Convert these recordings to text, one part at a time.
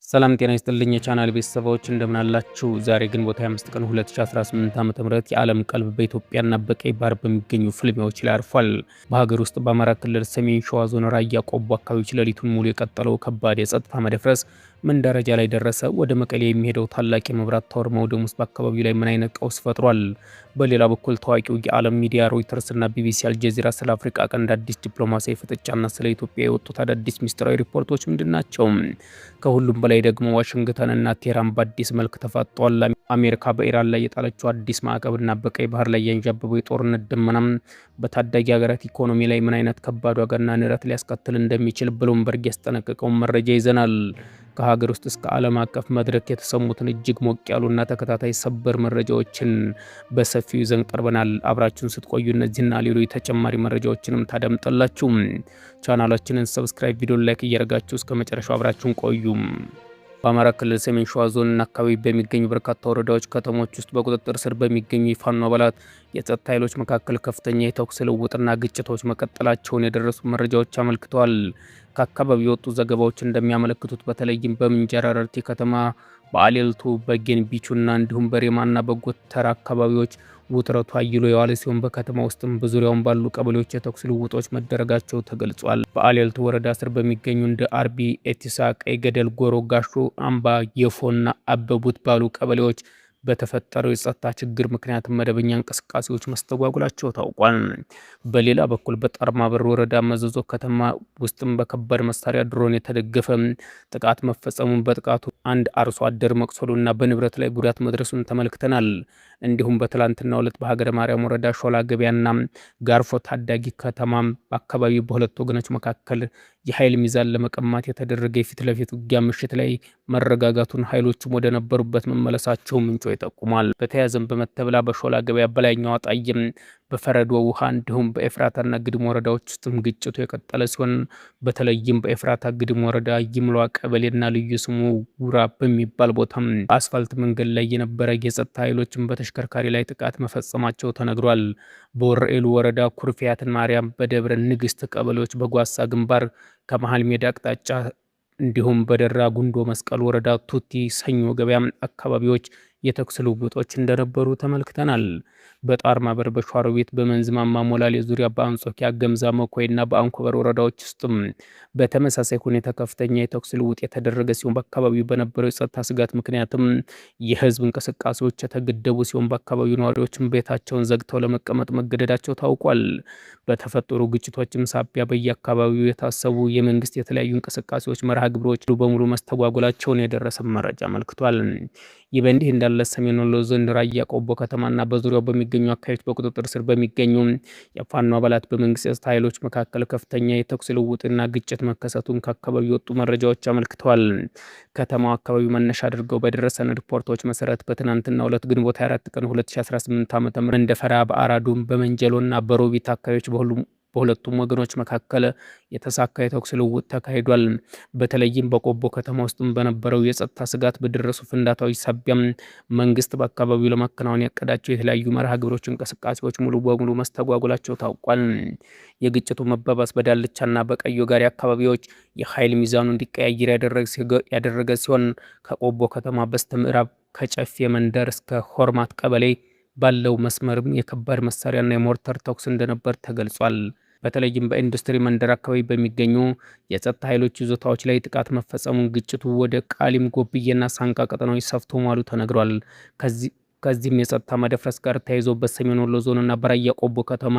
ሰላም ጤና ይስጥልኝ የቻናል ቤተሰቦች እንደምን አላችሁ? ዛሬ ግንቦት 25 ቀን 2018 ዓ.ም የዓለም ቀልብ በኢትዮጵያና በቀይ ባህር በሚገኙ ፍልሚያዎች ላይ አርፏል። በሀገር ውስጥ በአማራ ክልል ሰሜን ሸዋ ዞን ራያ ቆቦ አካባቢዎች ሌሊቱን ሙሉ የቀጠለው ከባድ የጸጥታ መደፍረስ ምን ደረጃ ላይ ደረሰ? ወደ መቀሌ የሚሄደው ታላቅ የመብራት ታወር መውደም ውስጥ በአካባቢው ላይ ምን አይነት ቀውስ ፈጥሯል? በሌላ በኩል ታዋቂው የዓለም ሚዲያ ሮይተርስ እና ቢቢሲ አልጀዚራ ስለ አፍሪካ ቀንድ አዲስ ዲፕሎማሲያዊ ፍጥጫና ስለ ኢትዮጵያ የወጡት አዳዲስ ሚስጥራዊ ሪፖርቶች ምንድናቸው? ከሁሉም በላይ ደግሞ ዋሽንግተንና ቴህራን በአዲስ መልክ ተፋጠዋል። አሜሪካ በኢራን ላይ የጣለችው አዲስ ማዕቀብና በቀይ ባህር ላይ ያንዣበበው የጦርነት ደመናም በታዳጊ ሀገራት ኢኮኖሚ ላይ ምን አይነት ከባድ ዋጋና ንረት ሊያስከትል እንደሚችል ብሉምበርግ ያስጠነቀቀውን መረጃ ይዘናል። ከሀገር ውስጥ እስከ ዓለም አቀፍ መድረክ የተሰሙትን እጅግ ሞቅ ያሉና ተከታታይ ሰበር መረጃዎችን በሰፊው ይዘን ቀርበናል። አብራችሁን ስትቆዩ እነዚህና ሌሎች ተጨማሪ መረጃዎችንም ታዳምጣላችሁ። ቻናላችንን ሰብስክራይብ፣ ቪዲዮ ላይክ እያደረጋችሁ እስከ መጨረሻው አብራችሁን ቆዩ። በአማራ ክልል ሰሜን ሸዋ ዞን አካባቢ በሚገኙ በርካታ ወረዳዎች፣ ከተሞች ውስጥ በቁጥጥር ስር በሚገኙ የፋኖ አባላት የጸጥታ ኃይሎች መካከል ከፍተኛ የተኩስ ልውውጥና ግጭቶች መቀጠላቸውን የደረሱ መረጃዎች አመልክተዋል። ከአካባቢው የወጡ ዘገባዎች እንደሚያመለክቱት በተለይም በምንጃር አረርቲ ከተማ፣ በአሌልቱ፣ በጌንቢቹና እንዲሁም በሬማና በጎተራ አካባቢዎች ውጥረቱ አይሎ የዋለ ሲሆን በከተማ ውስጥም በዙሪያውን ባሉ ቀበሌዎች የተኩስ ልውውጦች መደረጋቸው ተገልጿል። በአሌልቱ ወረዳ ስር በሚገኙ እንደ አርቢ፣ ኤቲሳ፣ ቀይ ገደል፣ ጎሮ፣ ጋሾ አምባ፣ የፎና አበቡት ባሉ ቀበሌዎች በተፈጠረው የጸጥታ ችግር ምክንያት መደበኛ እንቅስቃሴዎች መስተጓጉላቸው ታውቋል። በሌላ በኩል በጣርማበር ወረዳ መዘዞ ከተማ ውስጥም በከባድ መሳሪያ ድሮን የተደገፈ ጥቃት መፈጸሙን፣ በጥቃቱ አንድ አርሶ አደር መቁሰሉና በንብረት ላይ ጉዳት መድረሱን ተመልክተናል። እንዲሁም በትላንትናው ዕለት በሀገረ ማርያም ወረዳ ሾላ ገበያና ጋርፎ ታዳጊ ከተማ በአካባቢ በሁለት ወገኖች መካከል የኃይል ሚዛን ለመቀማት የተደረገ የፊት ለፊት ውጊያ ምሽት ላይ መረጋጋቱን ኃይሎችም ወደ ነበሩበት መመለሳቸው ምንጮ ይጠቁማል። በተያያዘም በመተብላ በሾላ ገበያ በላይኛው አጣይም በፈረዶ ውሃ እንዲሁም በኤፍራታና ግድም ወረዳዎች ውስጥም ግጭቱ የቀጠለ ሲሆን በተለይም በኤፍራታ ግድም ወረዳ ይምሏ ቀበሌና ልዩ ስሙ ውራ በሚባል ቦታም አስፋልት መንገድ ላይ የነበረ የጸጥታ ኃይሎችን በተሽከርካሪ ላይ ጥቃት መፈጸማቸው ተነግሯል። በወረኤሉ ወረዳ ኩርፊያትን ማርያም፣ በደብረ ንግስት ቀበሌዎች በጓሳ ግንባር ከመሃል ሜዳ አቅጣጫ እንዲሁም በደራ ጉንዶ መስቀል ወረዳ ቱቲ ሰኞ ገበያ አካባቢዎች የተኩስ ልውውጦች እንደነበሩ ተመልክተናል። በጣርማበር፣ በሸዋሮቢት፣ በመንዝማማ ሞላሌ ዙሪያ፣ በአንጾኪያ ገምዛ፣ መኮይና በአንኮበር ወረዳዎች ውስጥም በተመሳሳይ ሁኔታ ከፍተኛ የተኩስ ልውውጥ የተደረገ ሲሆን በአካባቢው በነበረው የጸጥታ ስጋት ምክንያትም የህዝብ እንቅስቃሴዎች የተገደቡ ሲሆን በአካባቢው ነዋሪዎችም ቤታቸውን ዘግተው ለመቀመጥ መገደዳቸው ታውቋል። በተፈጠሩ ግጭቶችም ሳቢያ በየአካባቢው የታሰቡ የመንግስት የተለያዩ እንቅስቃሴዎች መርሃ ግብሮች በሙሉ መስተጓጎላቸውን የደረሰ መረጃ አመልክቷል። ይህ በእንዲህ እንዳለ ሰሜን ወሎ ዞን ራያ ቆቦ ከተማና በዙሪያው በሚገኙ አካባቢዎች በቁጥጥር ስር በሚገኙ የፋኖ አባላት በመንግስት የጸጥታ ኃይሎች መካከል ከፍተኛ የተኩስ ልውውጥና ግጭት መከሰቱን ከአካባቢው የወጡ መረጃዎች አመልክተዋል። ከተማው አካባቢው መነሻ አድርገው በደረሰን ሪፖርቶች መሰረት በትናንትናው ዕለት ግንቦት 24 ቀን 2018 ዓ.ም እንደፈራ፣ በአራዱም፣ በመንጀሎና በሮቢት አካባቢዎች በሁለቱም ወገኖች መካከል የተሳካ የተኩስ ልውውጥ ተካሂዷል። በተለይም በቆቦ ከተማ ውስጥም በነበረው የጸጥታ ስጋት በደረሱ ፍንዳታዎች ሳቢያም መንግስት በአካባቢው ለማከናወን ያቀዳቸው የተለያዩ መርሃ ግብሮች እንቅስቃሴዎች ሙሉ በሙሉ መስተጓጉላቸው ታውቋል። የግጭቱ መባባስ በዳልቻና በቀዮ ጋሪ አካባቢዎች የኃይል ሚዛኑ እንዲቀያየር ያደረገ ሲሆን ከቆቦ ከተማ በስተ ምዕራብ ከጨፌ መንደር እስከ ሆርማት ቀበሌ ባለው መስመርም የከባድ መሳሪያና የሞርተር ተኩስ እንደነበር ተገልጿል። በተለይም በኢንዱስትሪ መንደር አካባቢ በሚገኙ የጸጥታ ኃይሎች ይዞታዎች ላይ ጥቃት መፈጸሙን፣ ግጭቱ ወደ ቃሊም፣ ጎብዬና ሳንቃ ቀጠናዎች ሰፍቶ መዋሉ ተነግሯል። ከዚህም የጸጥታ መደፍረስ ጋር ተያይዞ በሰሜን ወሎ ዞንና በራያ ቆቦ ከተማ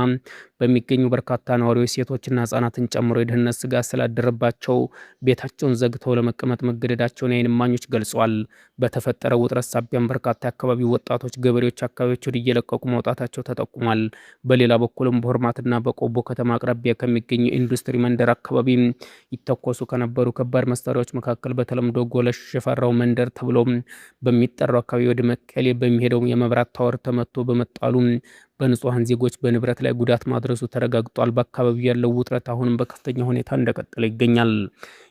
በሚገኙ በርካታ ነዋሪዎች ሴቶችና ህጻናትን ጨምሮ የደህንነት ስጋት ስላደረባቸው ቤታቸውን ዘግተው ለመቀመጥ መገደዳቸውን የዓይን እማኞች ገልጸዋል። በተፈጠረው ውጥረት ሳቢያም በርካታ የአካባቢው ወጣቶች፣ ገበሬዎች አካባቢዎችን እየለቀቁ መውጣታቸው ተጠቁሟል። በሌላ በኩልም በሆርማትና በቆቦ ከተማ አቅራቢያ ከሚገኙ ኢንዱስትሪ መንደር አካባቢ ይተኮሱ ከነበሩ ከባድ መሳሪያዎች መካከል በተለምዶ ጎለሽ ሽፈራው መንደር ተብሎ በሚጠራው አካባቢ ወደ መቀሌ በሚሄደው የመብራት ታወር ተመቶ በመጣሉ በንጹሃን ዜጎች በንብረት ላይ ጉዳት ማድረሱ ተረጋግጧል። በአካባቢው ያለው ውጥረት አሁንም በከፍተኛ ሁኔታ እንደቀጠለ ይገኛል።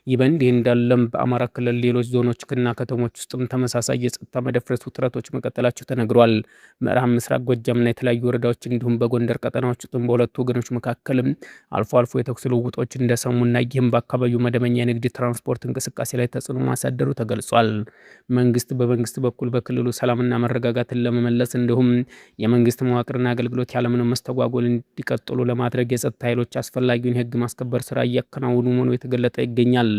ይህ በእንዲህ እንዳለም በአማራ ክልል ሌሎች ዞኖችና ከተሞች ውስጥም ተመሳሳይ የጸጥታ መደፍረስ ውጥረቶች መቀጠላቸው ተነግሯል። ምዕራብ ምስራቅ ጎጃምና የተለያዩ ወረዳዎች እንዲሁም በጎንደር ቀጠናዎች ውስጥም በሁለቱ ወገኖች መካከልም አልፎ አልፎ የተኩስ ልውውጦች እንደሰሙና ይህም በአካባቢው መደበኛ የንግድ ትራንስፖርት እንቅስቃሴ ላይ ተጽዕኖ ማሳደሩ ተገልጿል። መንግስት በኩል በክልሉ ሰላምና መረጋጋትን ለመመለስ እንዲሁም የመንግስት መዋቅርና አገልግሎት ያለምንም መስተጓጎል እንዲቀጥሉ ለማድረግ የጸጥታ ኃይሎች አስፈላጊውን የህግ ማስከበር ስራ እያከናወኑ መሆኑ የተገለጠ ይገኛል።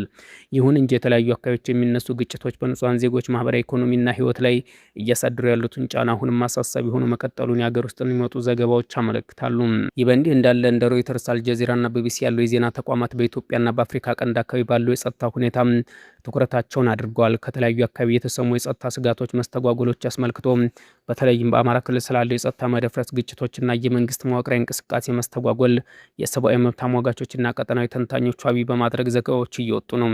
ይሁን እንጂ የተለያዩ አካባቢዎች የሚነሱ ግጭቶች በንጹሃን ዜጎች ማህበራዊ፣ ኢኮኖሚና ህይወት ላይ እያሳደሩ ያሉትን ጫና አሁንም አሳሳቢ ሆኖ መቀጠሉን የሀገር ውስጥ የሚወጡ ዘገባዎች አመለክታሉ። ይህ በእንዲህ እንዳለ እንደ ሮይተርስ፣ አልጀዚራና ቢቢሲ ያሉ የዜና ተቋማት በኢትዮጵያና በአፍሪካ ቀንድ አካባቢ ባለው የጸጥታ ሁኔታ ትኩረታቸውን አድርገዋል። ከተለያዩ አካባቢ የተሰሙ የጸጥታ ስጋቶች መስተጓጎሎች አስመልክቶ በተለይም በአማራ ክልል ስላለው የጸጥታ መደፍረስ፣ ግጭቶችና የመንግስት መዋቅራዊ እንቅስቃሴ መስተጓጎል የሰብአዊ መብት ተሟጋቾችና ቀጠናዊ ተንታኞች ዋቢ በማድረግ ዘገባዎች እየወጡ ነው።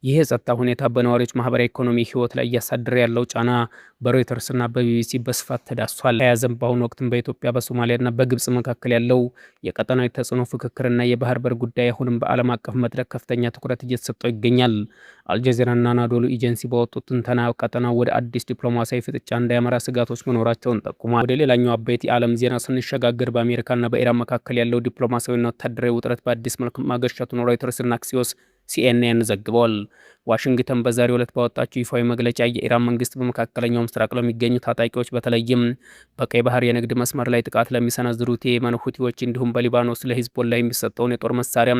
ይህ የጸጥታ ሁኔታ በነዋሪዎች ማህበራዊ፣ ኢኮኖሚ ህይወት ላይ እያሳደረ ያለው ጫና በሮይተርስና በቢቢሲ በስፋት ተዳሷል። ተያያዘም በአሁኑ ወቅትም በኢትዮጵያ በሶማሊያና በግብጽ መካከል ያለው የቀጠናዊ ተጽዕኖ ፍክክርና የባህር በር ጉዳይ አሁንም በዓለም አቀፍ መድረክ ከፍተኛ ትኩረት እየተሰጠው ይገኛል። አልጀዚራና አናዶሉ ኤጀንሲ ባወጡት ትንተና ቀጠናው ወደ አዲስ ዲፕሎማሲያዊ ፍጥጫ እንዳያመራ ስጋቶች መኖራቸውን ጠቁሟል። ወደ ሌላኛው አበይት የዓለም ዜና ስንሸጋገር በአሜሪካና በኢራን መካከል ያለው ዲፕሎማሲያዊና ወታደራዊ ውጥረት በአዲስ መልክ ማገርሸቱን ሮይተርስና አክሲዮስ ሲኤንኤን ዘግበዋል። ዋሽንግተን በዛሬው ዕለት ባወጣችው ይፋዊ መግለጫ የኢራን መንግስት በመካከለኛው ምስራቅ ለሚገኙ ታጣቂዎች በተለይም በቀይ ባህር የንግድ መስመር ላይ ጥቃት ለሚሰነዝሩት የየመን ሁቲዎች እንዲሁም በሊባኖስ ለሂዝቦላ የሚሰጠውን የጦር መሳሪያ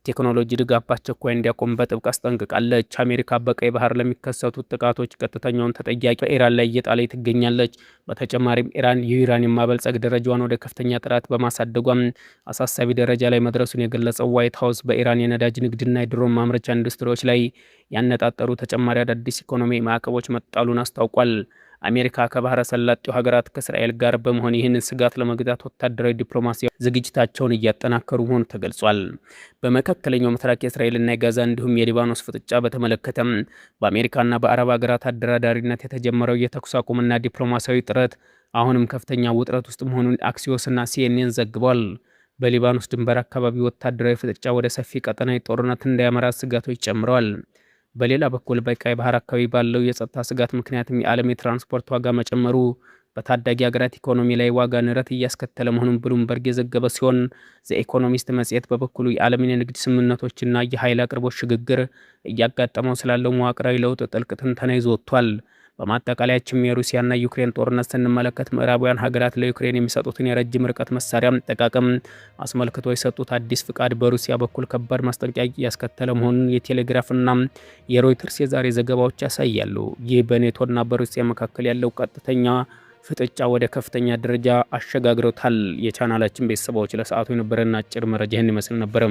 ቴክኖሎጂ ድጋፍ በአስቸኳይ እንዲያቆም በጥብቅ አስጠንቅቃለች። አሜሪካ በቀይ ባህር ለሚከሰቱት ጥቃቶች ቀጥተኛውን ተጠያቂ በኢራን ላይ እየጣለች ትገኛለች። በተጨማሪም ኢራን የዩራኒየም የማበልጸግ ደረጃዋን ወደ ከፍተኛ ጥራት በማሳደጓም አሳሳቢ ደረጃ ላይ መድረሱን የገለጸው ዋይት ሀውስ በኢራን የነዳጅ ንግድና የድሮን ማምረቻ ኢንዱስትሪዎች ላይ ያነጣጠሩ ተጨማሪ አዳዲስ ኢኮኖሚ ማዕቀቦች መጣሉን አስታውቋል። አሜሪካ ከባህረ ሰላጤው ሀገራት ከእስራኤል ጋር በመሆን ይህንን ስጋት ለመግታት ወታደራዊ ዲፕሎማሲ ዝግጅታቸውን እያጠናከሩ መሆኑ ተገልጿል። በመካከለኛው ምስራቅ የእስራኤልና የጋዛ እንዲሁም የሊባኖስ ፍጥጫ በተመለከተም በአሜሪካና በአረብ ሀገራት አደራዳሪነት የተጀመረው የተኩስ አቁምና ዲፕሎማሲያዊ ጥረት አሁንም ከፍተኛ ውጥረት ውስጥ መሆኑን አክሲዮስና ሲኤንኤን ዘግቧል። በሊባኖስ ድንበር አካባቢ ወታደራዊ ፍጥጫ ወደ ሰፊ ቀጠናዊ ጦርነት እንዳያመራ ስጋቶች ጨምረዋል። በሌላ በኩል በቀይ ባህር አካባቢ ባለው የጸጥታ ስጋት ምክንያትም የዓለም የትራንስፖርት ዋጋ መጨመሩ በታዳጊ ሀገራት ኢኮኖሚ ላይ ዋጋ ንረት እያስከተለ መሆኑን ብሉምበርግ የዘገበ ሲሆን ዘኢኮኖሚስት መጽሔት በበኩሉ የዓለምን የንግድ ስምምነቶችና የኃይል አቅርቦት ሽግግር እያጋጠመው ስላለው መዋቅራዊ ለውጥ ጥልቅ ትንተና ይዞ ወጥቷል። በማጠቃለያችም የሩሲያና ዩክሬን ጦርነት ስንመለከት ምዕራባውያን ሀገራት ለዩክሬን የሚሰጡትን የረጅም ርቀት መሳሪያ አጠቃቀም አስመልክቶ የሰጡት አዲስ ፍቃድ በሩሲያ በኩል ከባድ ማስጠንቀቂያ ያስከተለ መሆኑን የቴሌግራፍና የሮይተርስ የዛሬ ዘገባዎች ያሳያሉ። ይህ በኔቶና በሩሲያ መካከል ያለው ቀጥተኛ ፍጥጫ ወደ ከፍተኛ ደረጃ አሸጋግሮታል። የቻናላችን ቤተሰቦች ለሰዓቱ የነበረን አጭር መረጃ ይህን ይመስል ነበር።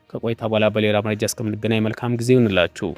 ከቆይታ በኋላ በሌላ መረጃ እስከምንገናኝ መልካም ጊዜ ይሁንላችሁ።